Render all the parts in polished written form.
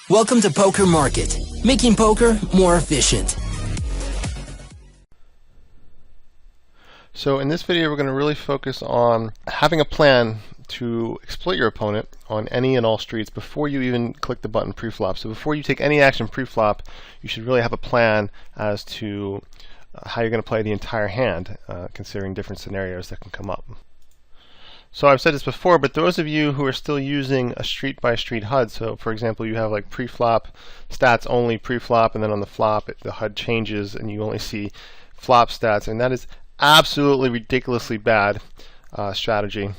Welcome to Poker Market, making poker more efficient. So in this video, we're going to really focus on having a plan to exploit your opponent on any and all streets before you even click the button preflop. So before you take any action preflop, you should really have a plan as to how you're going to play the entire hand, considering different scenarios that can come up. So I've said this before, but those of you who are still using a street-by-street HUD, so for example, you have like preflop, stats only preflop, and then on the flop, the HUD changes and you only see flop stats, and that is absolutely ridiculously bad strategy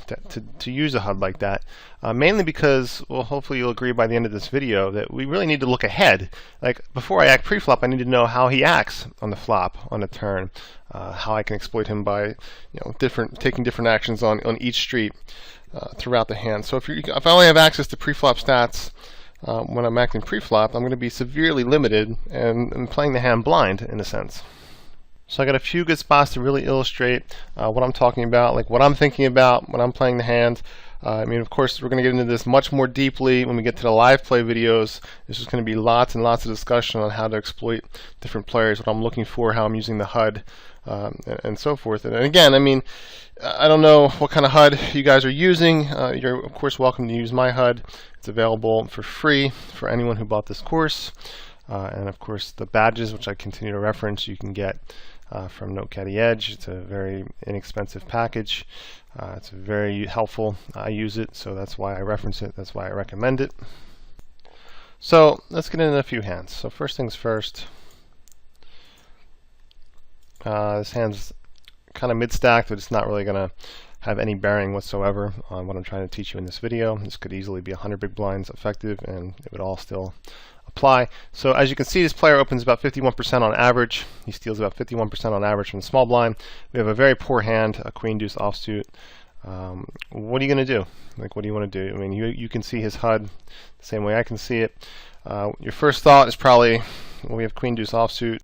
to use a HUD like that. Mainly because, well, hopefully you'll agree by the end of this video that we really need to look ahead. Like, before I act preflop, I need to know how he acts on the flop, on a turn, how I can exploit him by, taking different actions on each street throughout the hand. So if I only have access to preflop stats when I'm acting preflop, I'm going to be severely limited and playing the hand blind in a sense. So I got a few good spots to really illustrate what I'm talking about, like what I'm thinking about when I'm playing the hand. I mean, of course, we're going to get into this much more deeply when we get to the live play videos. There's just going to be lots and lots of discussion on how to exploit different players, what I'm looking for, how I'm using the HUD, and so forth. And again, I mean, I don't know what kind of HUD you guys are using. You're, of course, welcome to use my HUD. It's available for free for anyone who bought this course. And, of course, the badges, which I continue to reference, you can get from NoteCaddy Edge. It's a very inexpensive package. It's very helpful. I use it, so that's why I reference it. That's why I recommend it. So let's get into a few hands. So first things first. This hand's kind of mid-stacked, but it's not really going to have any bearing whatsoever on what I'm trying to teach you in this video. This could easily be 100 big blinds effective, and it would all still apply. So as you can see, this player opens about 51% on average. He steals about 51% on average from the small blind. We have a very poor hand, a queen deuce offsuit. What are you going to do? Like, what do you want to do? I mean, you can see his HUD the same way I can see it. Your first thought is probably, well, we have queen deuce offsuit.